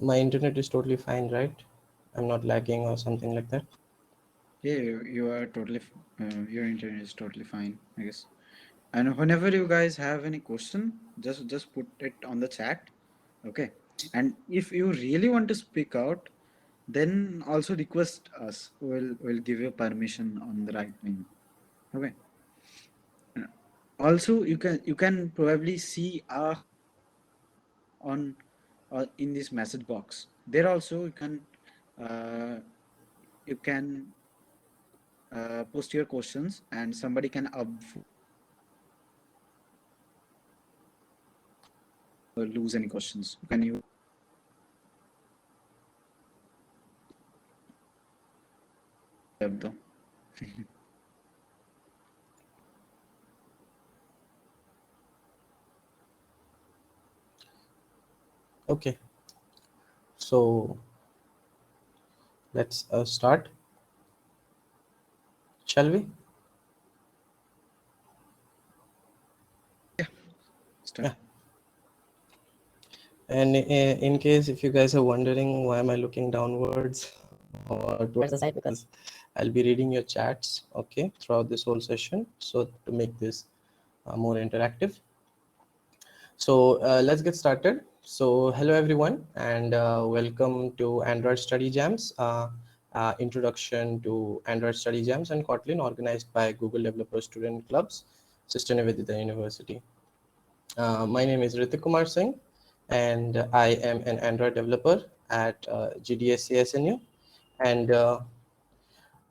My internet is totally fine, right? I'm not lagging or something like that. Yeah, you are totally, your internet is totally fine, I guess. And whenever you guys have any question, just put it on the chat, okay? And if you really want to speak out, then also request us. We'll give you permission on the right time, okay? Also, you can probably see our on in this message box. There also uh, you can post your questions and somebody can lose any questions. Can you though? Okay, so let's start, shall we? Start. Yeah. And in case if you guys are wondering why am I looking downwards or towards the side, because I'll be reading your chats, okay, throughout this whole session. So to make this more interactive. So let's get started. So hello everyone and welcome to Android Study Jams, introduction to Android Study Jams and Kotlin organized by Google Developer Student Clubs, Sister Nivedita University. My name is Ritik Kumar Singh and I am an Android developer at GDSC SNU, and at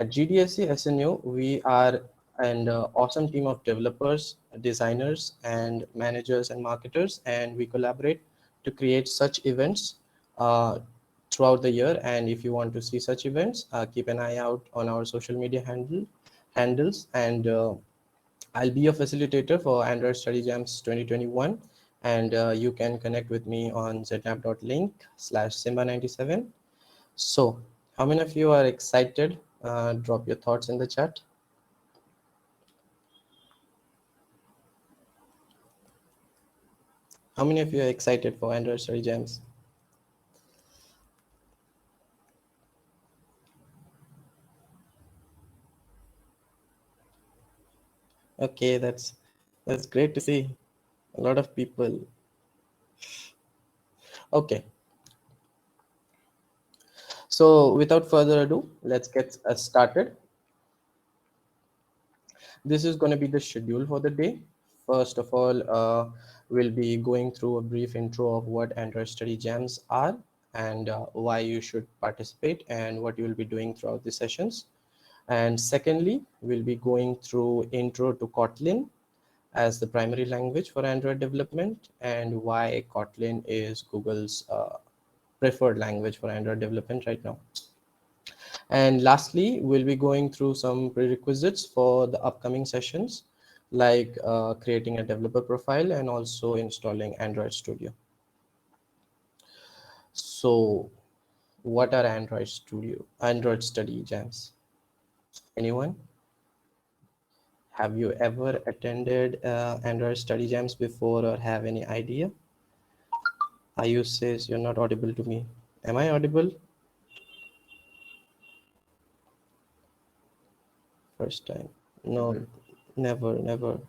GDSC SNU, we are an awesome team of developers, designers, and managers and marketers, and we collaborate to create such events uh, throughout the year. And if you want to see such events, keep an eye out on our social media handles. And I'll be your facilitator for Android Study Jams 2021. And you can connect with me on zmap.link/Simba97. So, how many of you are excited? Drop your thoughts in the chat. How many of you are excited for Android Study Jams? Okay, that's great to see. A lot of people. Okay, so without further ado, let's get started. This is going to be the schedule for the day. First of all, we'll be going through a brief intro of what Android Study Jams are and why you should participate and what you will be doing throughout the sessions. And secondly, we'll be going through intro to Kotlin as the primary language for Android development and why Kotlin is Google's preferred language for Android development right now. And lastly, we'll be going through some prerequisites for the upcoming sessions, like creating a developer profile and also installing Android Studio. So what are Android Study Jams? Anyone? Have you ever attended Android Study Jams before or have any idea? Ayush says you're not audible to me. Am I audible? First time. No, never.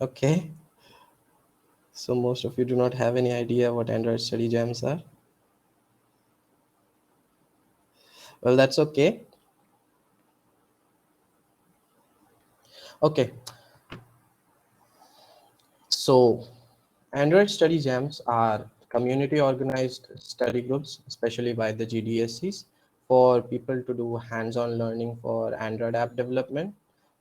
Okay. So most of you do not have any idea what Android Study Jams are. Well, that's okay. Okay. So Android Study Jams are community organized study groups, especially by the GDSCs, for people to do hands-on learning for Android app development.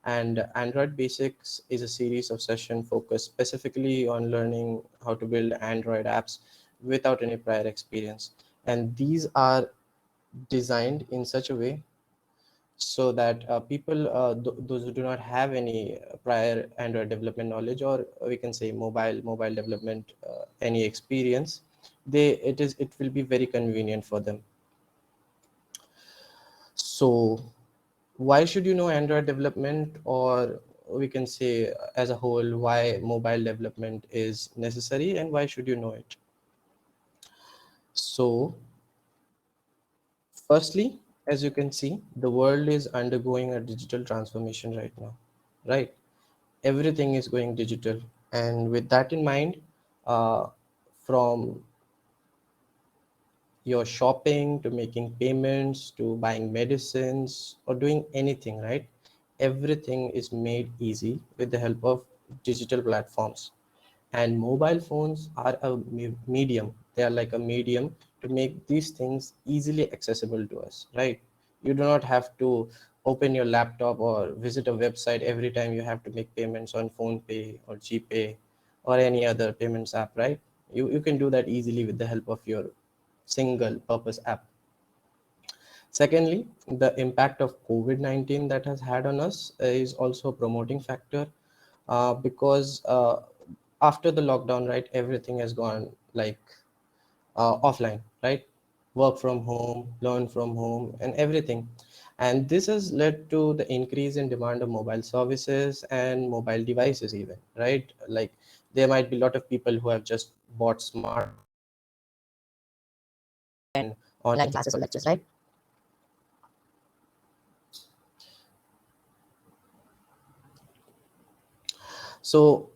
And Android Basics is a series of sessions focused specifically on learning how to build Android apps without any prior experience. And these are designed in such a way so that people, those who do not have any prior Android development knowledge, or we can say mobile development, any experience, it will be very convenient for them. So why should you know Android development, or we can say as a whole why mobile development is necessary and why should you know it. So firstly, as you can see, the world is undergoing a digital transformation right now, right? Everything is going digital, and with that in mind, uh, from your shopping to making payments to buying medicines or doing anything, right? Everything is made easy with the help of digital platforms. And mobile phones are a medium. They are like a medium to make these things easily accessible to us, right? You do not have to open your laptop or visit a website every time you have to make payments on phone pay or gpay or any other payments app, right? You can do that easily with the help of your single purpose app. Secondly, the impact of COVID-19 that has had on us is also a promoting factor, because after the lockdown, right, everything has gone like offline, right? Work from home, learn from home, and everything. And this has led to the increase in demand of mobile services and mobile devices, even, right? Like there might be a lot of people who have just bought smartphones and online classes or lectures, right? So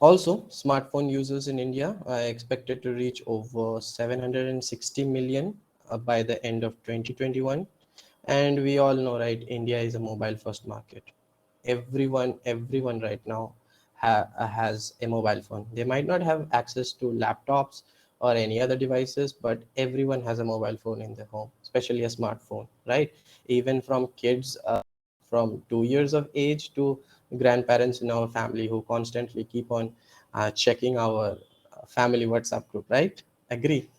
also, smartphone users in India are expected to reach over 760 million by the end of 2021. And we all know, right, India is a mobile first market. Everyone right now has a mobile phone. They might not have access to laptops or any other devices, but everyone has a mobile phone in their home, especially a smartphone, right? Even from kids from 2 years of age to grandparents in our family who constantly keep on checking our family WhatsApp group, right? Agree.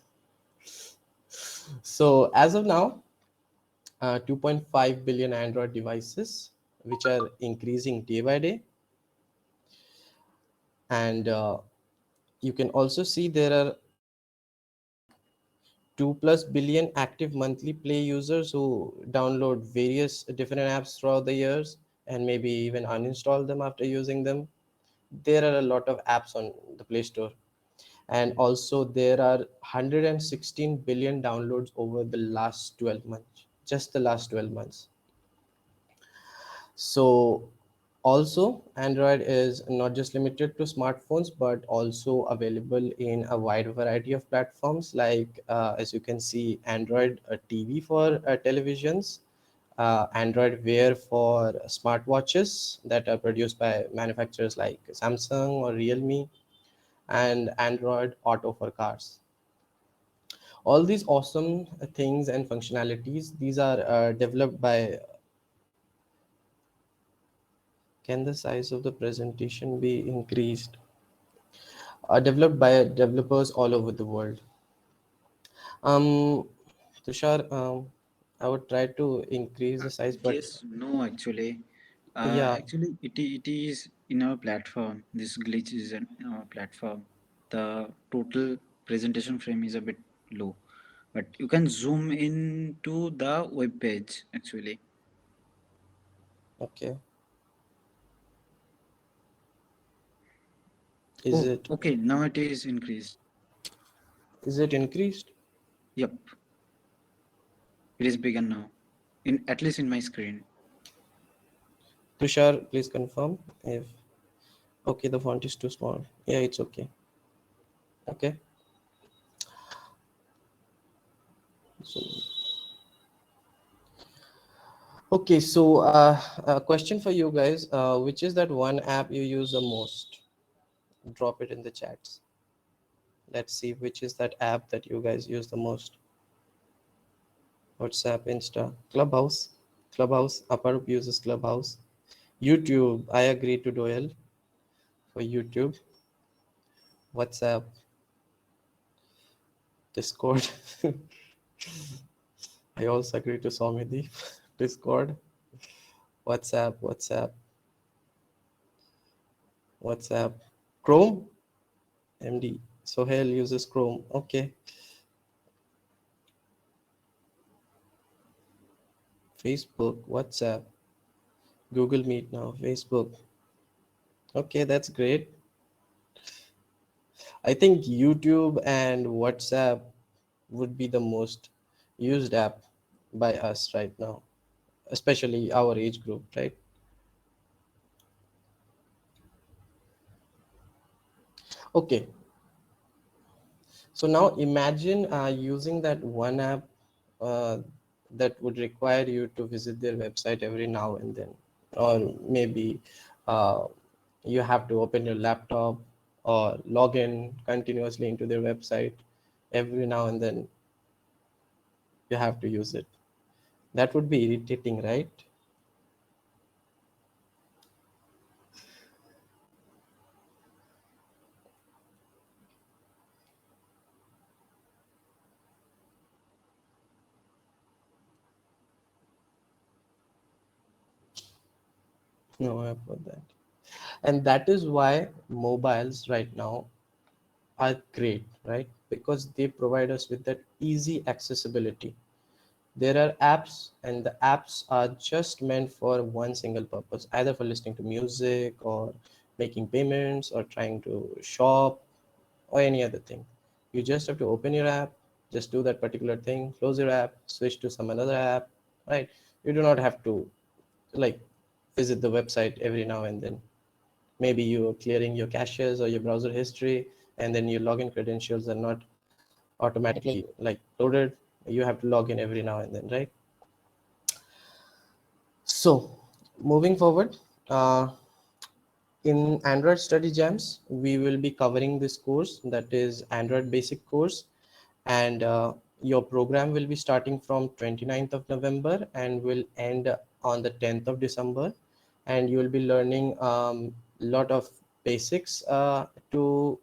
So as of now, 2.5 billion Android devices, which are increasing day by day. And you can also see there are 2 plus billion active monthly play users who download various different apps throughout the years and maybe even uninstall them after using them. There are a lot of apps on the Play Store. And also there are 116 billion downloads over the last 12 months, just the last 12 months. So also Android is not just limited to smartphones but also available in a wide variety of platforms, like as you can see, Android TV for televisions, Android Wear for smartwatches that are produced by manufacturers like Samsung or Realme, and Android Auto for cars. All these awesome things and functionalities, these are developed by, can the size of the presentation be increased, are developed by developers all over the world. um Tushar, I would try to increase the size, but Yes, no, actually. yeah, Actually, it is in our platform. This glitch is in our platform. The total presentation frame is a bit low, but you can zoom into the web page actually. okay. is Oh, it okay. Now it is increased. is it increased? Yep, it is bigger now. In at least in my screen. Tushar, please confirm if, okay, the font is too small. Yeah, it's okay. Okay. So okay, so a question for you guys, which is that one app you use the most? Drop it in the chats. Let's see which is that app that you guys use the most. WhatsApp, Insta, Clubhouse. Clubhouse. Aparup uses Clubhouse. YouTube. I agree to Doyle for YouTube. WhatsApp, Discord. I also agree to Somidi. Discord, WhatsApp, WhatsApp, Chrome. MD. Sohail uses Chrome. Okay. Facebook, WhatsApp, Google Meet now, Facebook. Okay, that's great. I think YouTube and WhatsApp would be the most used app by us right now, especially our age group, right? Okay, so now imagine using that one app uh, that would require you to visit their website every now and then, or maybe uh, you have to open your laptop or log in continuously into their website every now and then. You have to use it. That would be irritating, right? No, about that. And that is why mobiles right now are great, right? Because they provide us with that easy accessibility. There are apps, and the apps are just meant for one single purpose, either for listening to music or making payments or trying to shop or any other thing. You just have to open your app, just do that particular thing, close your app, switch to some another app, right? You do not have to like visit the website every now and then. Maybe you're clearing your caches or your browser history, and then your login credentials are not automatically like loaded. You have to log in every now and then, right? So moving forward, in Android Study Jams, we will be covering this course, that is Android Basic course, and your program will be starting from 29th of November and will end on the 10th of December, and you will be learning a lot of basics to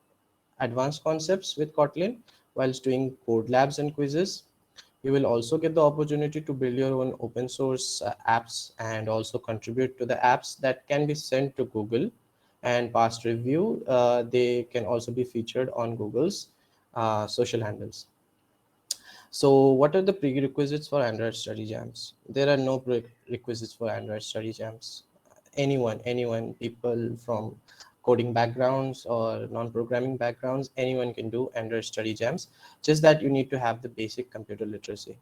advanced concepts with Kotlin whilst doing code labs and quizzes. You will also get the opportunity to build your own open source apps and also contribute to the apps that can be sent to Google and past review. They can also be featured on Google's social handles. So what are the prerequisites for Android Study Jams? There are no prerequisites for Android Study Jams. Anyone, people from coding backgrounds or non-programming backgrounds, anyone can do Android Study Jams. Just that you need to have the basic computer literacy.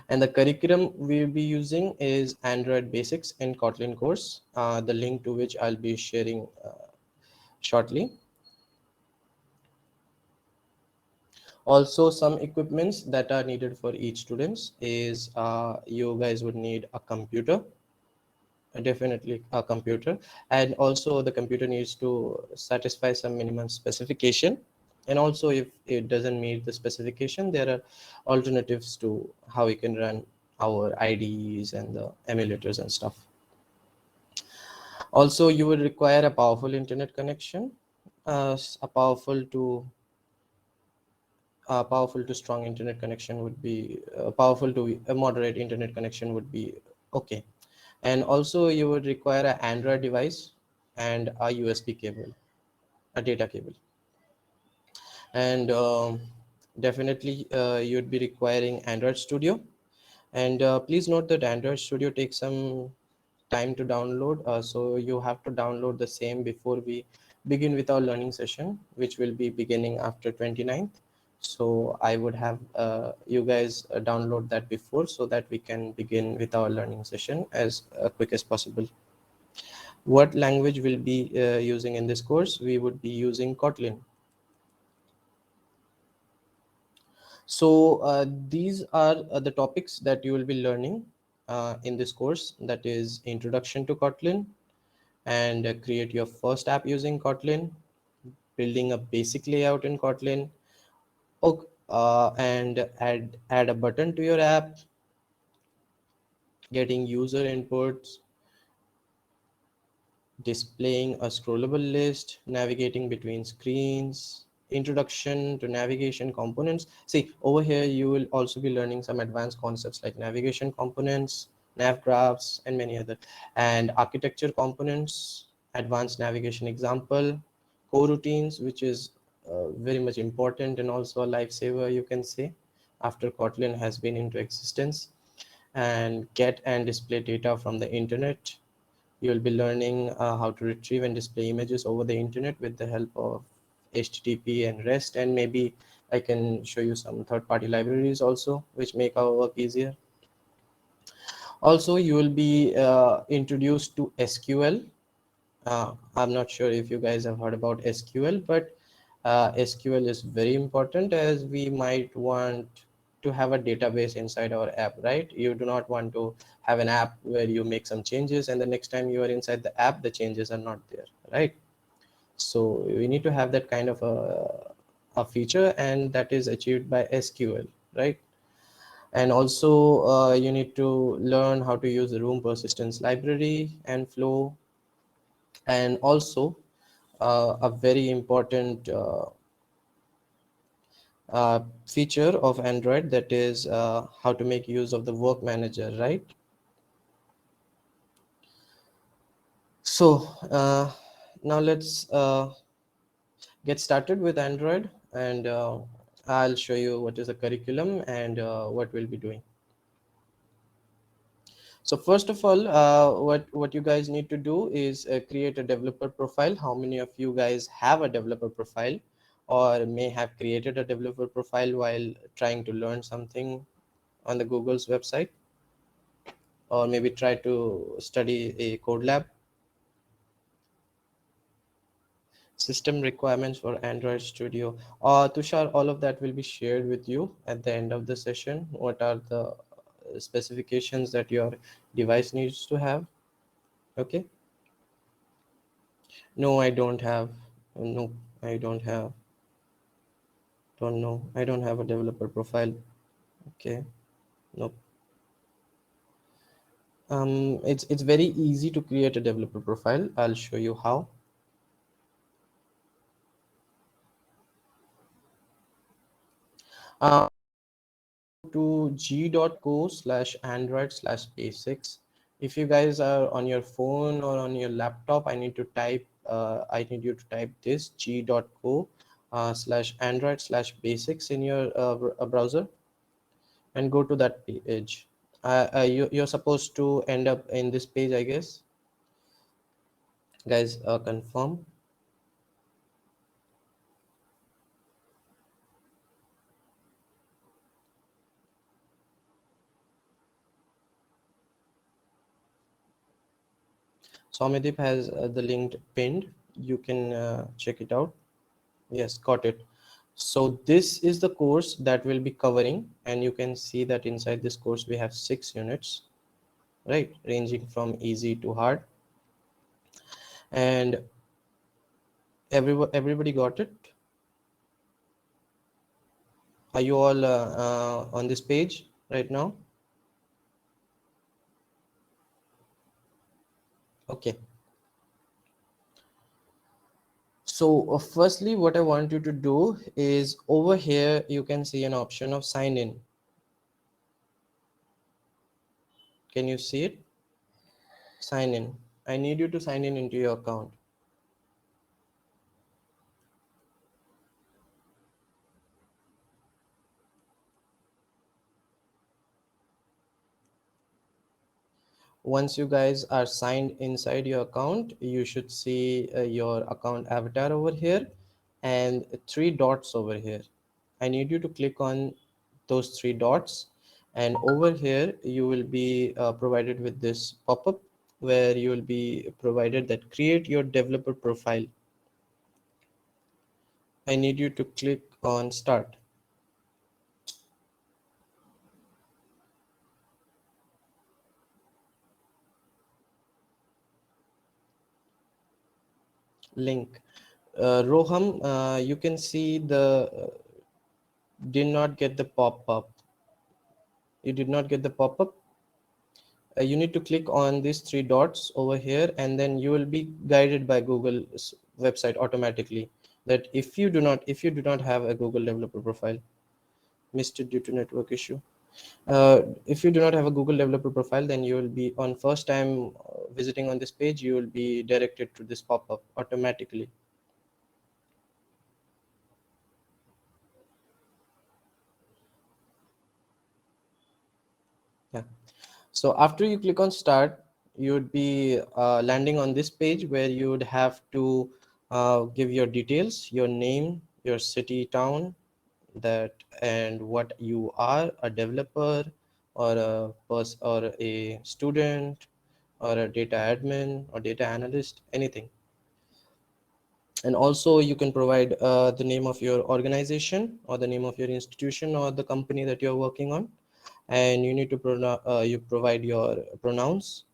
And the curriculum we'll be using is Android Basics in Kotlin course, the link to which I'll be sharing shortly. Also, some equipments that are needed for each students is you guys would need a computer, definitely a computer, and also the computer needs to satisfy some minimum specification. And also if it doesn't meet the specification, there are alternatives to how we can run our IDEs and the emulators and stuff. Also, you will require a powerful internet connection, a powerful to strong internet connection would be powerful to a moderate internet connection would be okay. And also you would require an Android device and a USB cable, a data cable. And definitely you'd be requiring Android Studio. And please note that Android Studio takes some time to download. So you have to download the same before we begin with our learning session, which will be beginning after 29th. So I would have you guys download that before so that we can begin with our learning session as quick as possible. What language we'll be using in this course? We would be using Kotlin. So these are the topics that you will be learning in this course, that is Introduction to Kotlin, and create your first app using Kotlin, building a basic layout in Kotlin, and add a button to your app, getting user inputs, displaying a scrollable list, navigating between screens, introduction to navigation components. See, over here, you will also be learning some advanced concepts like navigation components, nav graphs, and many other, and architecture components, advanced navigation example, coroutines, which is very much important and also a lifesaver, you can say, after Kotlin has been into existence, and get and display data from the internet, You will be learning how to retrieve and display images over the internet with the help of HTTP and REST, and maybe I can show you some third-party libraries also, which make our work easier. Also, you will be introduced to SQL. I'm not sure if you guys have heard about SQL, but SQL is very important, as we might want to have a database inside our app, right? You do not want to have an app where you make some changes and the next time you are inside the app, the changes are not there, right? So we need to have that kind of a feature, and that is achieved by SQL, right? And also you need to learn how to use the room persistence library and flow, and also a very important feature of Android, that is how to make use of the work manager, right? So now let's get started with Android, and I'll show you what is the curriculum and what we'll be doing. So first of all, what you guys need to do is create a developer profile. How many of you guys have a developer profile, or may have created a developer profile while trying to learn something on the Google's website, or maybe try to study a code lab? System requirements for Android Studio. Tushar, all of that will be shared with you at the end of the session. What are the specifications that your device needs to have? Okay. No, I don't have. No, I don't have. Don't know. I don't have a developer profile. Okay. Nope. It's very easy to create a developer profile. I'll show you how. To g.co/android/basics. If you guys are on your phone or on your laptop, I need you to type this g.co/android/basics in your browser, and go to that page. You're supposed to end up in this page, I guess. Guys, confirm. Soumyadeep has the link pinned. You can check it out. Yes, got it. So this is the course that we'll be covering, and you can see that inside this course we have 6 units, right, ranging from easy to hard. And everybody got it? Are you all on this page right now? Okay. So firstly, what I want you to do is, over here you can see an option of sign in. Can you see it? Sign in. I need you to sign in into your account. Once you guys are signed inside your account, you should see your account avatar over here and 3 dots over here. I need you to click on those 3 dots, and over here you will be provided with this pop-up where you will be provided that create your developer profile. I need you to click on start. Link. Roham, you can see the did not get the pop-up. You did not get the pop-up. You need to click on these 3 dots over here, and then you will be guided by Google's website automatically, that if you do not have a Google developer profile, missed it due to network issue. If you do not have a Google developer profile, then you will be on first time visiting on this page, you will be directed to this pop-up automatically. Yeah. So after you click on start, you would be landing on this page where you would have to give your details, your name, your city, town, that, and what you are, a developer or a or a student or a data admin or data analyst, anything. And also you can provide the name of your organization or the name of your institution or the company that you're working on, and you need to you provide your pronouns.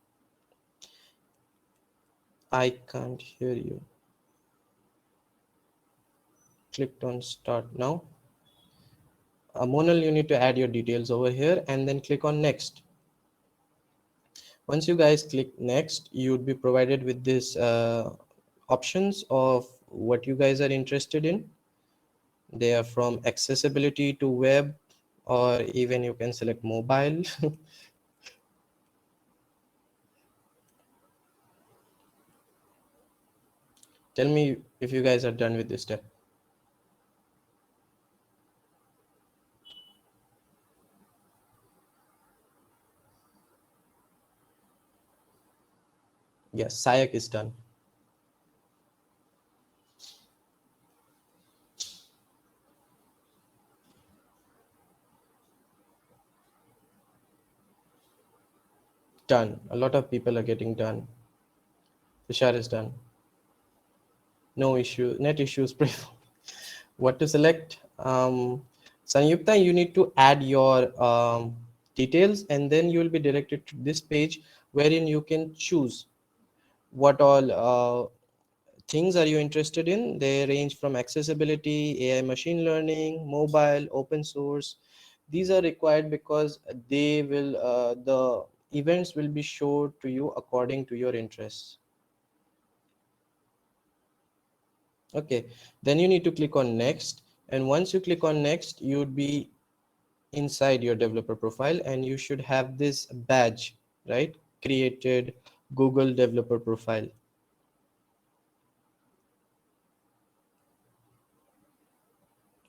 I can't hear you. Clicked on start now. Monal, you need to add your details over here and then click on next. Once you guys click next, you would be provided with this options of what you guys are interested in. They are from accessibility to web, or even you can select mobile. Tell me if you guys are done with this step. Yes, Sayak is done. Done. A lot of people are getting done. Tushar is done. No issue. Net issues. What to select? Sanyukta, you need to add your details, and then you will be directed to this page wherein you can choose what all things are you interested in. They range from accessibility, AI, machine learning, mobile, open source. These are required because they will the events will be showed to you according to your interests. Okay, then you need to click on next, and once you click on next, you would be inside your developer profile, and you should have this badge, right? Created Google developer profile.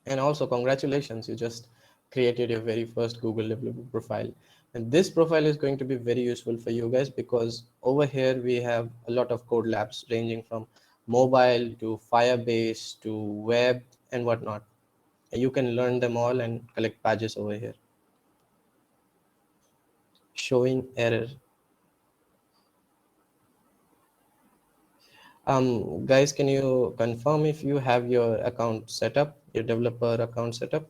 And also congratulations, you just created your very first Google developer profile. And this profile is going to be very useful for you guys, because over here we have a lot of code labs ranging from mobile to Firebase to web and whatnot. You can learn them all and collect badges over here. Showing error. Guys, can you confirm if you have your account set up, your developer account set up?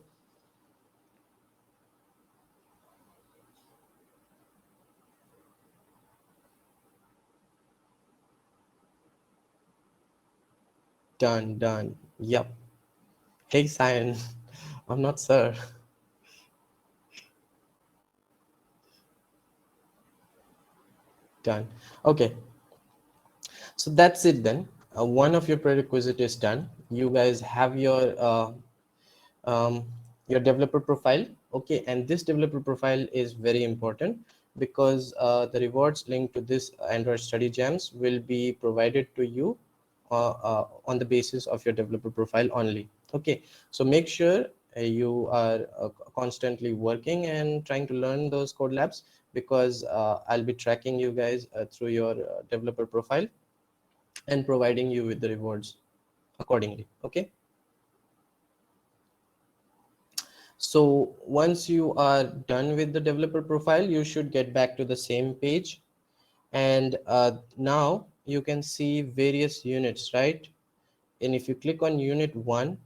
Done. Yep. Hey, Cyan. I'm not sir. Done. Okay. So that's it then. One of your prerequisite is done. You guys have um, your developer profile. Okay, and this developer profile is very important, because the rewards linked to this Android Study Jams will be provided to you on the basis of your developer profile only. Okay, so make sure you are constantly working and trying to learn those code labs, because I'll be tracking you guys through your developer profile and providing you with the rewards accordingly. Okay, so once you are done with the developer profile, you should get back to the same page, and now you can see various units, right? And if you click on unit 1,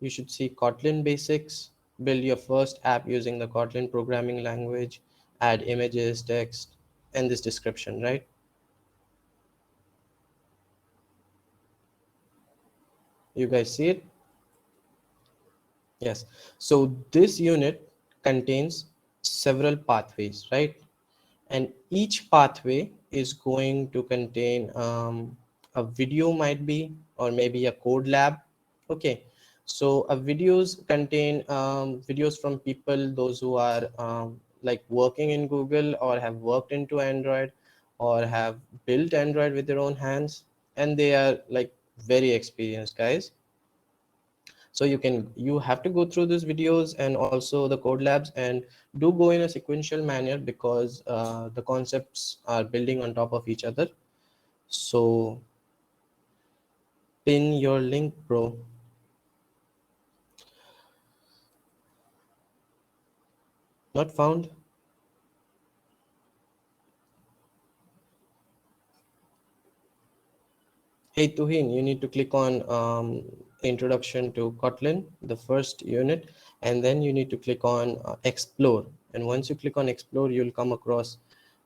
you should see Kotlin basics, build your first app using the Kotlin programming language, add images, text, and this description, right? You guys see it? Yes. So this unit contains several pathways, right? And each pathway is going to contain a video, might be, or maybe a code lab. Okay. So videos contain videos from people, those who are like working in Google or have worked into Android or have built Android with their own hands, and they are like very experienced guys. So you have to go through these videos and also the code labs, and do go in a sequential manner, because the concepts are building on top of each other. So pin your link, bro. Not found. Hey Tuhin, you need to click on introduction to Kotlin, the first unit, and then you need to click on explore. And once you click on explore, you'll come across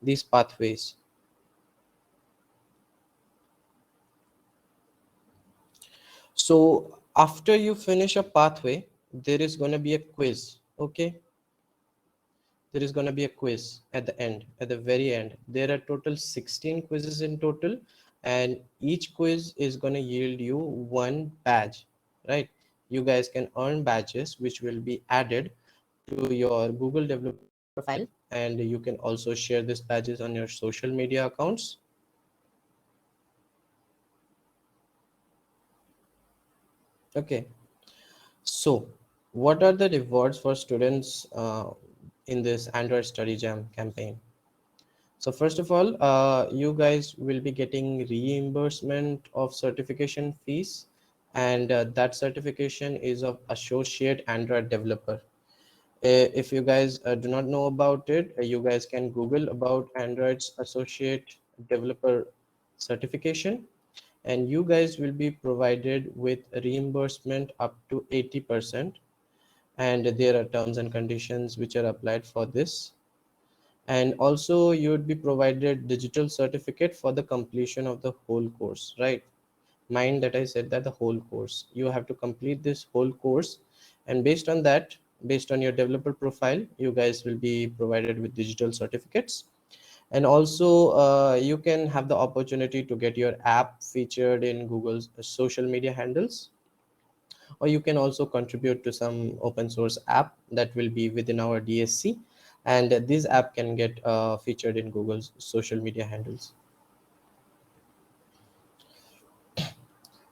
these pathways. So after you finish a pathway, there is going to be a quiz. Okay, there is going to be a quiz at the end, at the very end. There are total 16 quizzes in total, and each quiz is going to yield you one badge, right? You guys can earn badges which will be added to your Google developer profile, and you can also share these badges on your social media accounts. Okay, so what are the rewards for students in this Android Study Jam campaign? So first of all, you guys will be getting reimbursement of certification fees, and that certification is of associate Android developer. If you guys do not know about it, you guys can Google about Android's associate developer certification, and you guys will be provided with reimbursement up to 80%. And there are terms and conditions which are applied for this. And also you would be provided digital certificate for the completion of the whole course, right? Mind that I said that the whole course, you have to complete this whole course, and based on that, based on your developer profile, you guys will be provided with digital certificates. And also you can have the opportunity to get your app featured in Google's social media handles, or you can also contribute to some open source app that will be within our DSC, and this app can get featured in Google's social media handles.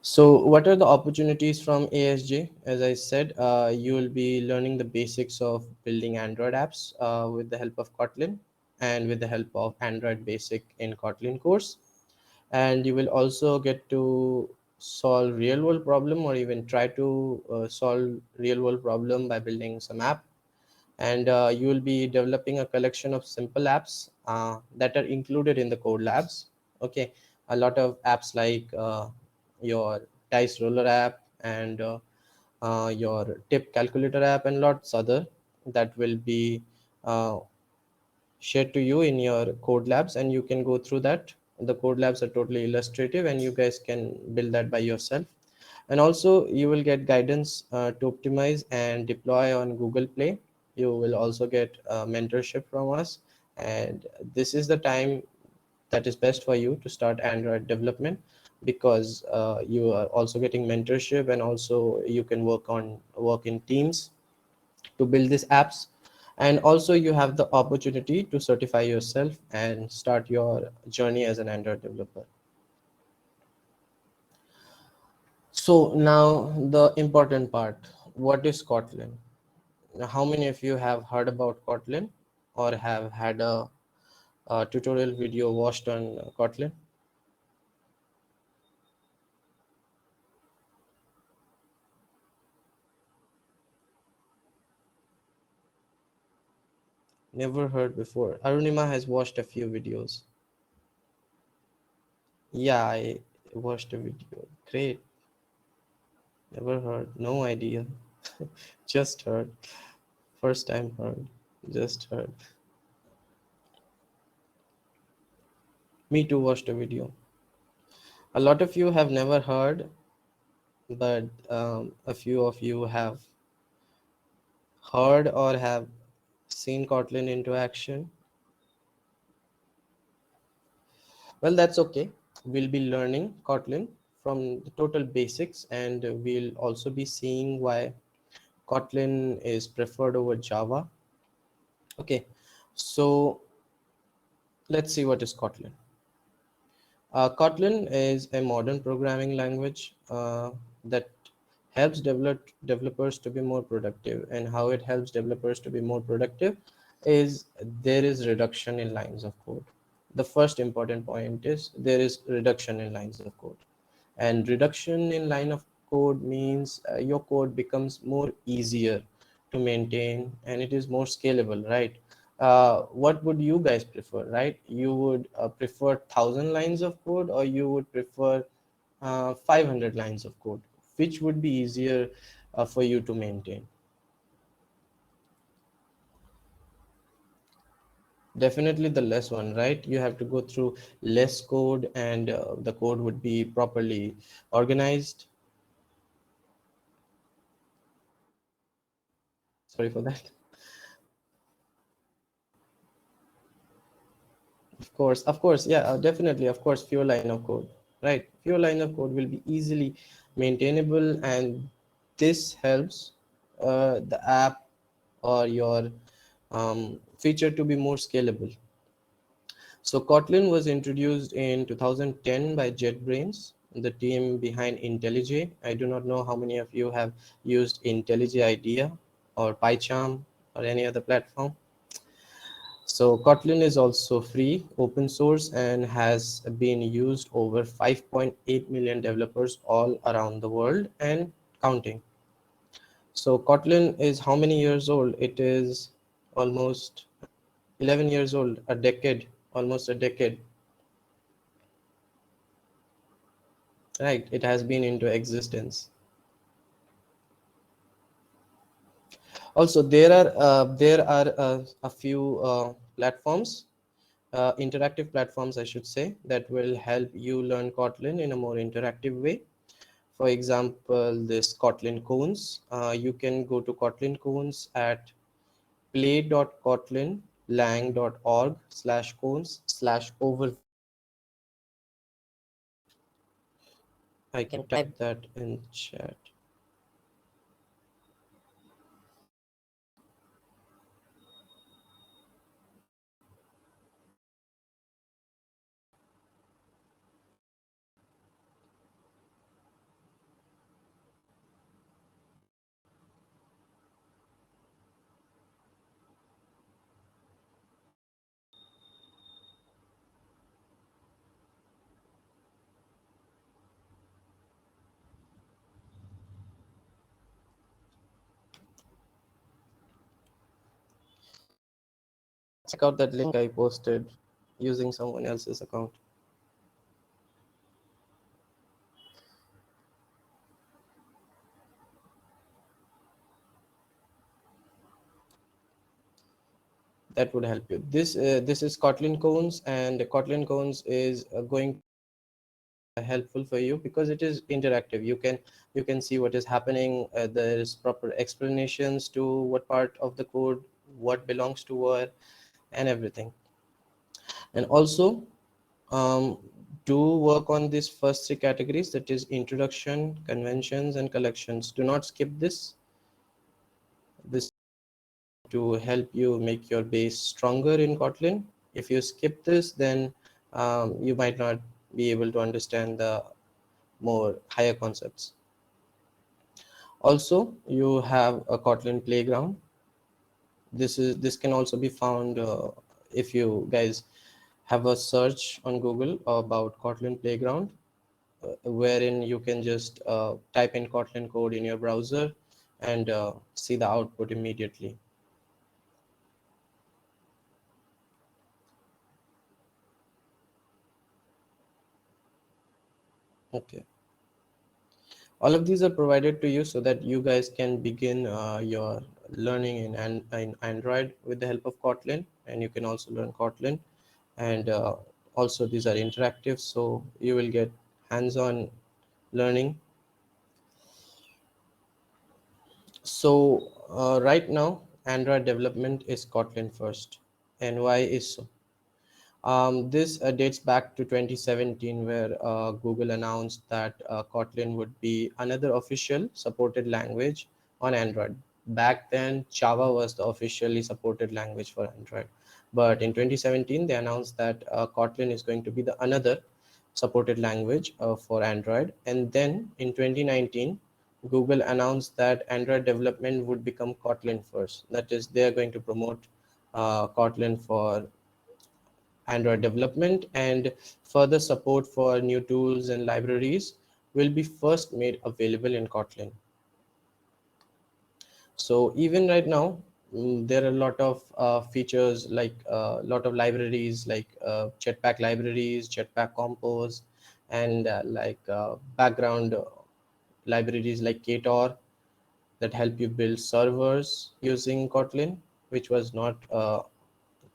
So what are the opportunities from ASJ? As I said, you will be learning the basics of building Android apps with the help of Kotlin, and with the help of Android Basic in Kotlin course. And you will also get to solve real world problem, or even try to solve real world problem by building some app. And you will be developing a collection of simple apps that are included in the code labs. Okay, a lot of apps like your dice roller app, and your tip calculator app, and lots other that will be uh, shared to you in your code labs, and you can go through that. The code labs are totally illustrative, and you guys can build that by yourself. And also you will get guidance to optimize and deploy on Google Play. You will also get mentorship from us, and this is the time that is best for you to start Android development, because you are also getting mentorship, and also you can work in teams to build these apps. And also you have the opportunity to certify yourself and start your journey as an Android developer. So now the important part, what is Kotlin? Now, how many of you have heard about Kotlin, or have had a tutorial video watched on Kotlin? Never heard before. Arunima has watched a few videos. Yeah, I watched a video. Great. Never heard. No idea. Just heard. First time heard. Just heard. Me too watched a video. A lot of you have never heard, but a few of you have heard or have seen Kotlin into action. Well, that's okay. We'll be learning Kotlin from the total basics, and we'll also be seeing why Kotlin is preferred over Java. Okay, so let's see what is Kotlin. Kotlin is a modern programming language that helps developers to be more productive. And how it helps developers to be more productive is there is reduction in lines of code. The first important point is there is reduction in lines of code. And reduction in line of code means your code becomes more easier to maintain and it is more scalable, right? What would you guys prefer, right? You would prefer 1,000 lines of code, or you would prefer 500 lines of code? Which would be easier for you to maintain? Definitely the less one, right? You have to go through less code, and the code would be properly organized. Sorry for that. Of course, yeah, definitely, of course, fewer line of code, right? Fewer line of code will be easily maintainable, and this helps the app or your feature to be more scalable. So Kotlin was introduced in 2010 by JetBrains, the team behind IntelliJ. I do not know how many of you have used IntelliJ IDEA or PyCharm or any other platform. So Kotlin is also free, open source, and has been used over 5.8 million developers all around the world and counting. So Kotlin is how many years old? It is almost 11 years old, a decade, almost a decade, right? It has been into existence. Also, there are a few platforms, interactive platforms, I should say, that will help you learn Kotlin in a more interactive way. For example, this Kotlin Cones. You can go to Kotlin Cones at play.kotlinlang.org/cones/over. I can type that in chat. Check out that link I posted using someone else's account. That would help you. This is Kotlin Cones, and Kotlin Cones is going helpful for you because it is interactive. You can see what is happening. There is proper explanations to what part of the code, what belongs to where, and everything. And also, um, do work on these first three categories, that is introduction, conventions, and collections. Do not skip this to help you make your base stronger in Kotlin. If you skip this, then you might not be able to understand the more higher concepts. Also, you have a Kotlin playground. This can also be found if you guys have a search on Google about Kotlin playground, wherein you can just type in Kotlin code in your browser and see the output immediately. Okay. All of these are provided to you so that you guys can begin your learning in Android with the help of Kotlin, and you can also learn Kotlin. And also these are interactive, so you will get hands-on learning. So right now, Android development is Kotlin first. And why is so? This dates back to 2017, where Google announced that Kotlin would be another official supported language on Android. Back then, Java was the officially supported language for Android. But in 2017, they announced that Kotlin is going to be the another supported language for Android. And then in 2019, Google announced that Android development would become Kotlin-First. That is, they are going to promote Kotlin for Android development, and further support for new tools and libraries will be first made available in Kotlin. So even right now, there are a lot of features, like a lot of libraries like Jetpack libraries, Jetpack Compose, and background libraries like Ktor that help you build servers using Kotlin, which was not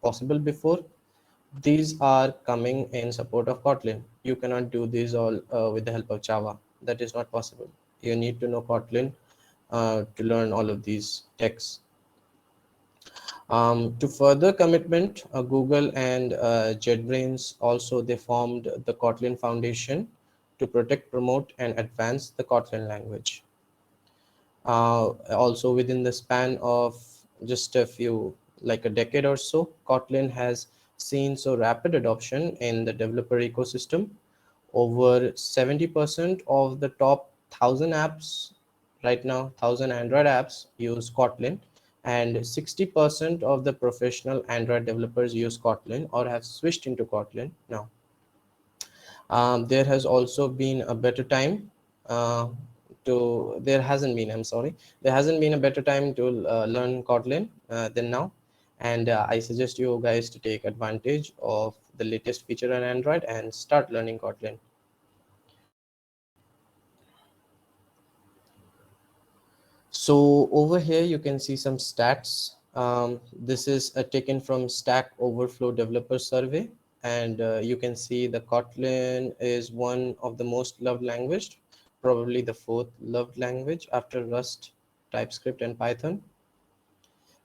possible before. These are coming in support of Kotlin. You cannot do these all with the help of Java. That is not possible. You need to know Kotlin to learn all of these techs. To further commitment, Google and JetBrains also, they formed the Kotlin Foundation to protect, promote, and advance the Kotlin language. Also within the span of just a few, like a decade or so, Kotlin has seen so rapid adoption in the developer ecosystem. Over 70% of the top 1000 apps right now, 1000 Android apps use Kotlin, and 60% of the professional Android developers use Kotlin or have switched into Kotlin now. There has also been a better time there hasn't been, I'm sorry, there hasn't been a better time to learn Kotlin than now. And I suggest you guys to take advantage of the latest feature on Android and start learning Kotlin. So over here you can see some stats. This is taken from Stack Overflow Developer Survey, and you can see the Kotlin is one of the most loved language, probably the fourth loved language after Rust, TypeScript, and Python,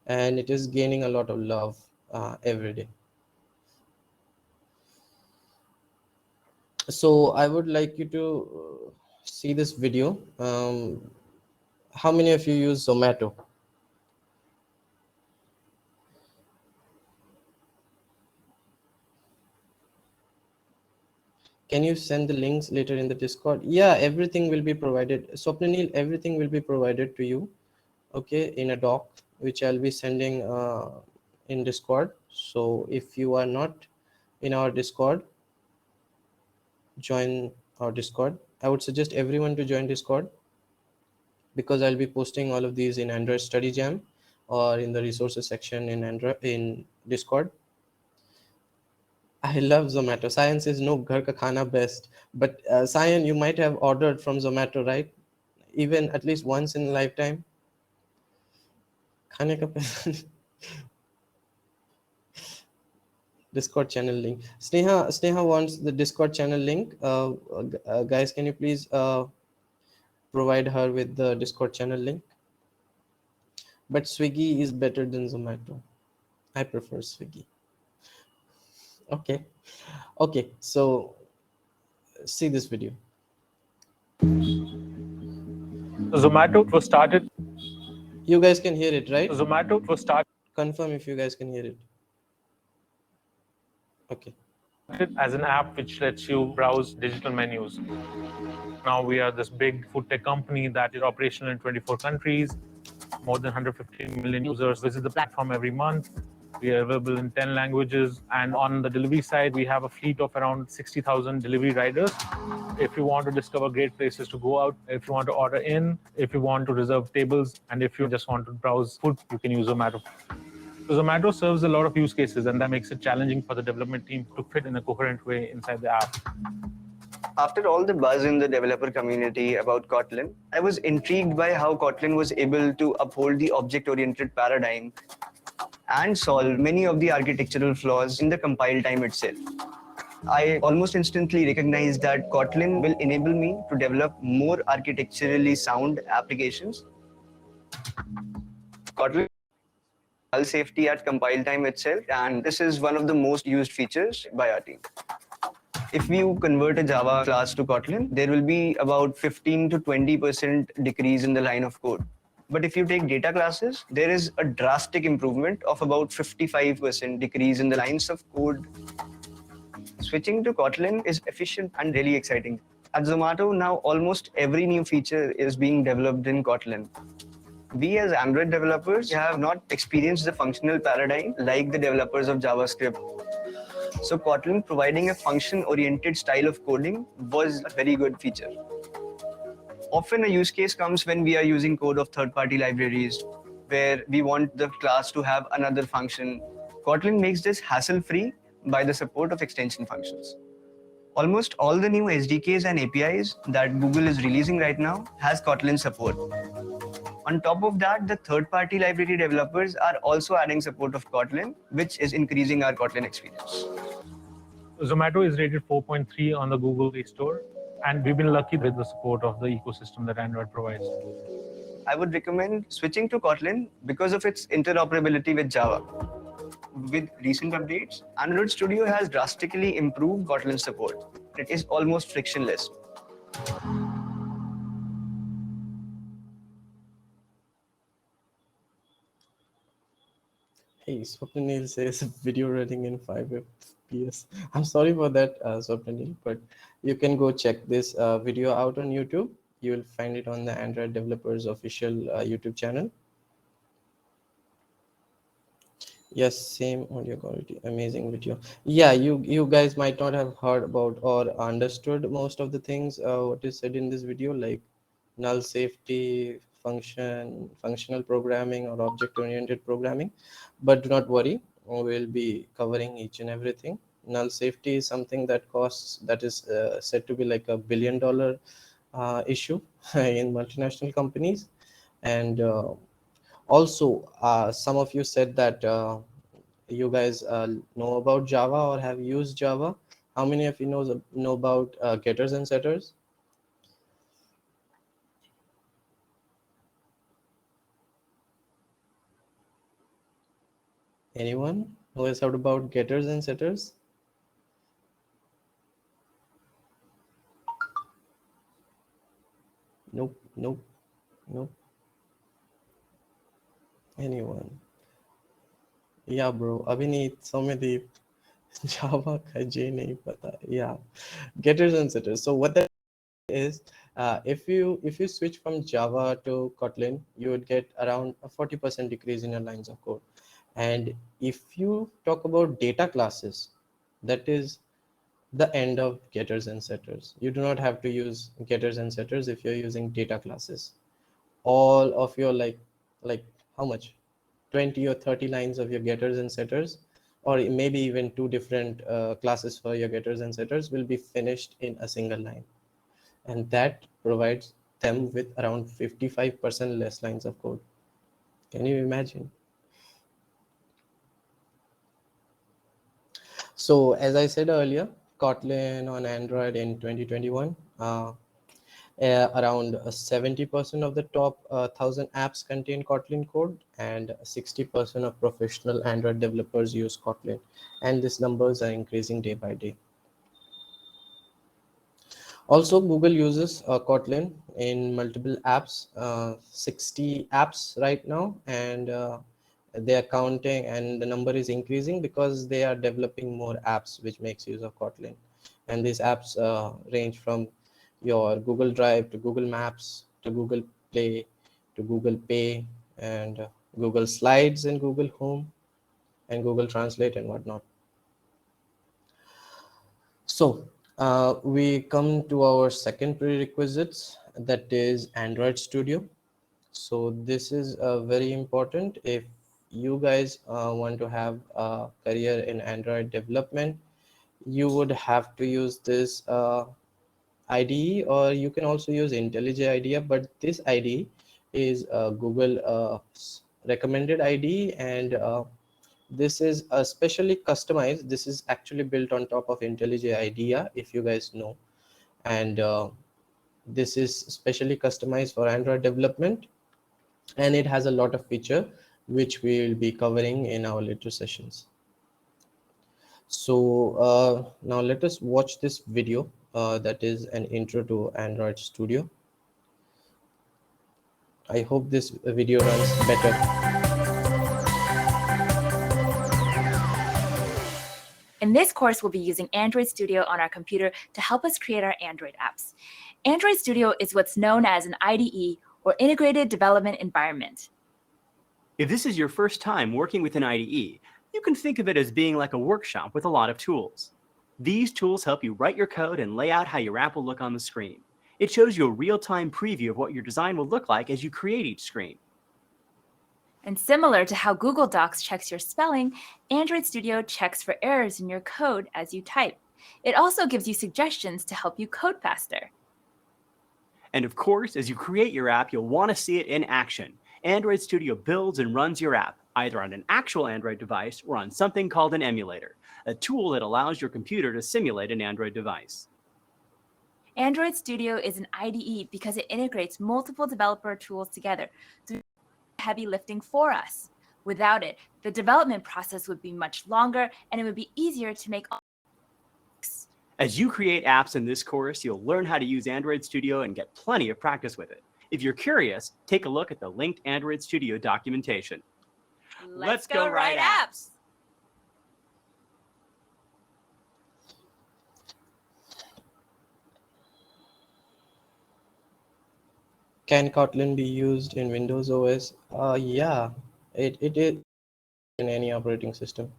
and it is gaining a lot of love every day. So I would like you to see this video. How many of you use Zomato? Can you send the links later in the Discord? Yeah, everything will be provided. Swapnanil, everything will be provided to you, okay, in a doc, which I'll be sending in Discord. So if you are not in our Discord, join our Discord. I would suggest everyone to join Discord, because I'll be posting all of these in Android Study Jam or in the resources section in Android in Discord. I love Zomato. Science is no ghar ka khana best. But Sayan, you might have ordered from Zomato, right? Even at least once in a lifetime. Khane ka Discord channel link. Sneha wants the Discord channel link. Guys, can you please provide her with the Discord channel link? But Swiggy is better than Zomato. I prefer Swiggy. Okay. Okay. So see this video. Zomato was started. You guys can hear it, right? Zomato was started. Confirm if you guys can hear it. Okay. As an app which lets you browse digital menus. Now we are this big food tech company that is operational in 24 countries. More than 150 million users visit the platform every month. We are available in 10 languages. And on the delivery side, we have a fleet of around 60,000 delivery riders. If you want to discover great places to go out, if you want to order in, if you want to reserve tables, and if you just want to browse food, you can use Zomato. So Zomato serves a lot of use cases, and that makes it challenging for the development team to fit in a coherent way inside the app. After all the buzz in the developer community about Kotlin, I was intrigued by how Kotlin was able to uphold the object-oriented paradigm and solve many of the architectural flaws in the compile time itself. I almost instantly recognized that Kotlin will enable me to develop more architecturally sound applications. Kotlin null safety at compile time itself, and this is one of the most used features by our team. If you convert a Java class to Kotlin, there will be about 15 to 20% decrease in the line of code. But if you take data classes, there is a drastic improvement of about 55% decrease in the lines of code. Switching to Kotlin is efficient and really exciting. At Zomato, now almost every new feature is being developed in Kotlin. We as Android developers have not experienced the functional paradigm like the developers of JavaScript. So Kotlin providing a function-oriented style of coding was a very good feature. Often a use case comes when we are using code of third-party libraries where we want the class to have another function. Kotlin makes this hassle-free by the support of extension functions. Almost all the new SDKs and APIs that Google is releasing right now has Kotlin support. On top of that, the third-party library developers are also adding support of Kotlin, which is increasing our Kotlin experience. Zomato is rated 4.3 on the Google Play Store, and we've been lucky with the support of the ecosystem that Android provides. I would recommend switching to Kotlin because of its interoperability with Java. With recent updates, Android Studio has drastically improved Kotlin support. It is almost frictionless. Hey, Swapnil says video running in 5 FPS. I'm sorry for that, Swapnil, but you can go check this video out on YouTube. You will find it on the Android Developers official YouTube channel. Yes, same audio quality, amazing video. Yeah, you guys might not have heard about or understood most of the things what is said in this video, like null safety, functional programming, or object-oriented programming. But do not worry, we'll be covering each and everything. Null safety is something that is said to be like $1 billion issue in multinational companies. And also, some of you said that you guys know about Java or have used Java. How many of you know about getters and setters? Anyone who has heard about getters and setters? Nope, nope, nope. Anyone? Yeah, bro. Abhineet, Soumyadeep, Java का J नहीं पता. Yeah, getters and setters. So what that is, if you switch from Java to Kotlin, you would get around a 40% decrease in your lines of code. And if you talk about data classes, that is the end of getters and setters. You do not have to use getters and setters if you're using data classes. All of your like how much, 20 or 30 lines of your getters and setters, or maybe even two different classes for your getters and setters, will be finished in a single line, and that provides them with around 55% less lines of code. Can you imagine? So as I said earlier, Kotlin on Android in 2021, around 70% of the top 1,000 apps contain Kotlin code, and 60% of professional Android developers use Kotlin, and these numbers are increasing day by day. Also, Google uses Kotlin in multiple apps, 60 apps right now, and they are counting, and the number is increasing because they are developing more apps which makes use of Kotlin. And these apps range from your Google Drive to Google Maps to Google Play to Google Pay, and Google Slides and Google Home and Google Translate and whatnot. So we come to our second prerequisites, that is Android Studio. So this is very important if you guys want to have a career in Android development. You would have to use this IDE, or you can also use IntelliJ IDEA, but this IDE is Google recommended IDE, and this is specially customized. This is actually built on top of IntelliJ IDEA, if you guys know, and this is specially customized for Android development, and it has a lot of feature which we will be covering in our later sessions. So now let us watch this video that is an intro to Android Studio. I hope this video runs better. In this course, we'll be using Android Studio on our computer to help us create our Android apps. Android Studio is what's known as an IDE, or Integrated Development Environment. If this is your first time working with an IDE, you can think of it as being like a workshop with a lot of tools. These tools help you write your code and lay out how your app will look on the screen. It shows you a real-time preview of what your design will look like as you create each screen. And similar to how Google Docs checks your spelling, Android Studio checks for errors in your code as you type. It also gives you suggestions to help you code faster. And of course, as you create your app, you'll want to see it in action. Android Studio builds and runs your app, either on an actual Android device or on something called an emulator, a tool that allows your computer to simulate an Android device. Android Studio is an IDE because it integrates multiple developer tools together to do the heavy lifting for us. Without it, the development process would be much longer and it would be easier to make. As you create apps in this course, you'll learn how to use Android Studio and get plenty of practice with it. If you're curious, take a look at the linked Android Studio documentation. Let's go write apps! Can Kotlin be used in Windows OS? Yeah, it is in any operating system.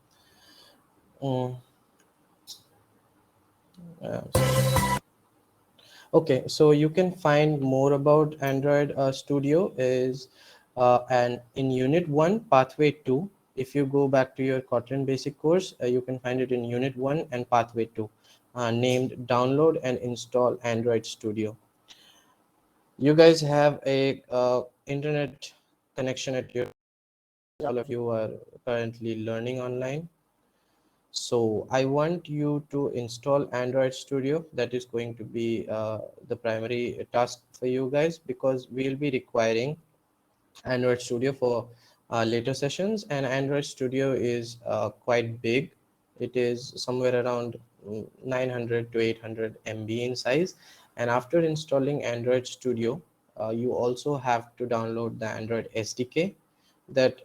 Okay, so you can find more about Android Studio is and in Unit 1, Pathway 2. If you go back to your Kotlin basic course, you can find it in Unit 1 and Pathway 2, named Download and Install Android Studio. You guys have a internet connection at your, all of you are currently learning online. So I want you to install Android Studio. That is going to be the primary task for you guys, because we'll be requiring Android Studio for later sessions, and Android Studio is quite big. It is somewhere around 900 to 800 MB in size. And after installing Android Studio, you also have to download the Android SDK. That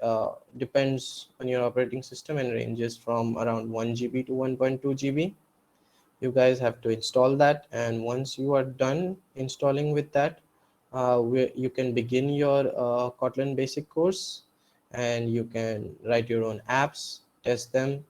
depends on your operating system and ranges from around 1 GB to 1.2 GB. You guys have to install that, and once you are done installing with that, you can begin your Kotlin basic course, and you can write your own apps, test them.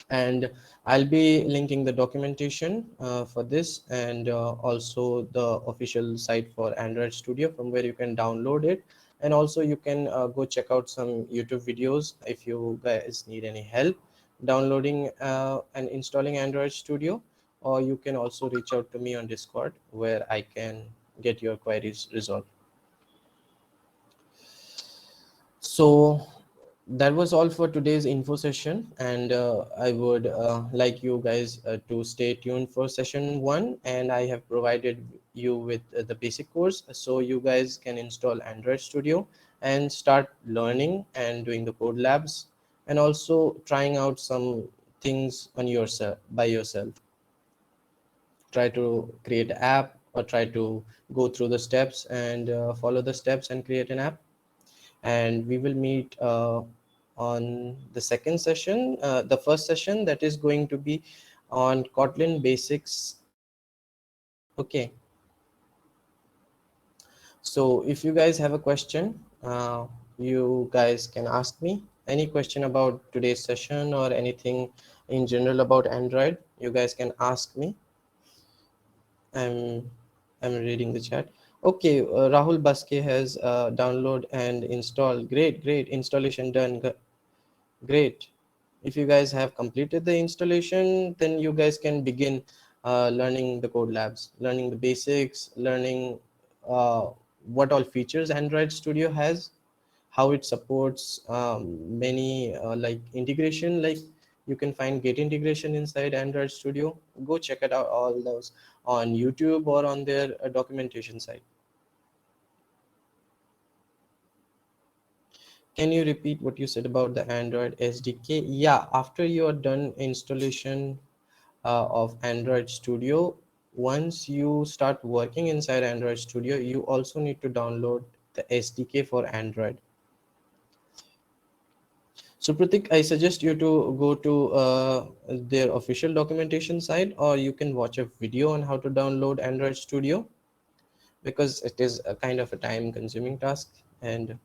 And I'll be linking the documentation for this, and also the official site for Android Studio from where you can download it. And also you can go check out some YouTube videos if you guys need any help downloading and installing Android Studio, or you can also reach out to me on Discord where I can get your queries resolved. So that was all for today's info session, and I would like you guys to stay tuned for session 1, and I have provided you with the basic course so you guys can install Android Studio and start learning and doing the code labs, and also trying out some things on yourself by yourself. Try to create an app, or try to go through the steps and follow the steps and create an app. And we will meet on the second session, the first session that is going to be on Kotlin basics. Okay, so if you guys have a question, you guys can ask me any question about today's session or anything in general about Android. You guys can ask me. I'm reading the chat. Okay, Rahul Baske has download and install. Great installation done. Great. If you guys have completed the installation, then you guys can begin learning the code labs, learning the basics, learning what all features Android Studio has, how it supports many like integration, like you can find Git integration inside Android Studio. Go check it out, all those on YouTube or on their documentation site. Can you repeat what you said about the Android SDK? Yeah, after you are done installation of Android Studio, once you start working inside Android Studio, you also need to download the SDK for Android. So Pratik, I suggest you to go to their official documentation site, or you can watch a video on how to download Android Studio, because it is a kind of a time consuming task and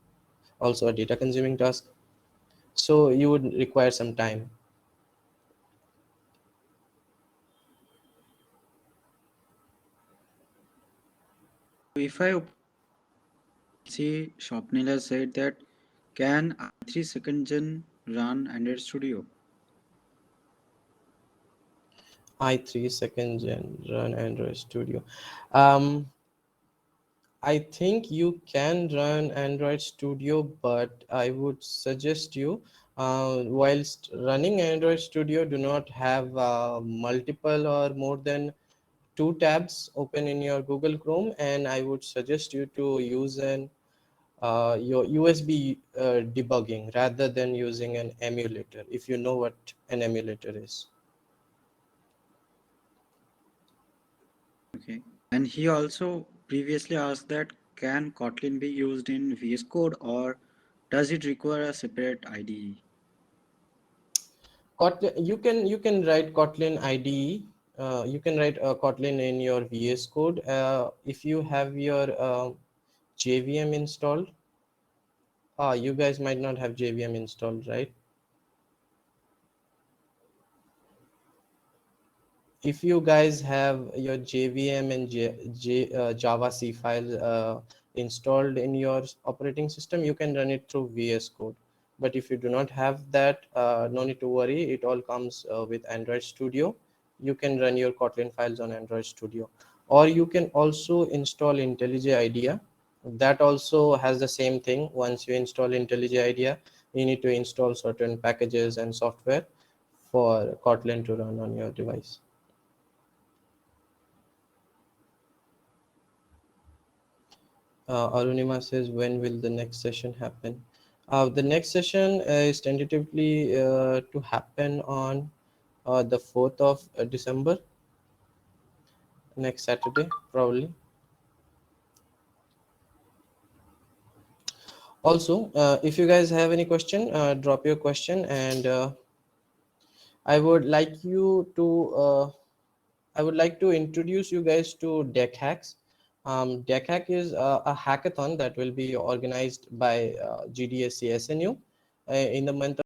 also a data consuming task. So you would require some time. If I see, Swapnil has said that can i3 second gen run Android Studio? i3 second gen run Android Studio. Um, I think you can run Android Studio, but I would suggest you, whilst running Android Studio, do not have multiple or more than 2 tabs open in your Google Chrome, and I would suggest you to use your USB debugging rather than using an emulator, if you know what an emulator is. Okay. And he also previously asked that can Kotlin be used in VS Code or does it require a separate IDE? Kotlin, you can write Kotlin IDE. You can write Kotlin in your VS Code if you have your JVM installed. You guys might not have JVM installed, right? If you guys have your JVM and Java C file installed in your operating system, you can run it through VS Code. But if you do not have that, no need to worry. It all comes with Android Studio. You can run your Kotlin files on Android Studio. Or you can also install IntelliJ IDEA. That also has the same thing. Once you install IntelliJ IDEA, you need to install certain packages and software for Kotlin to run on your device. Arunima says, when will the next session happen? The next session is tentatively to happen on the 4th of December, next Saturday, probably. Also, if you guys have any question, drop your question, and I would like you to I would like to introduce you guys to Deck Hacks. Deck Hack is a hackathon that will be organized by GDSC SNU in the month of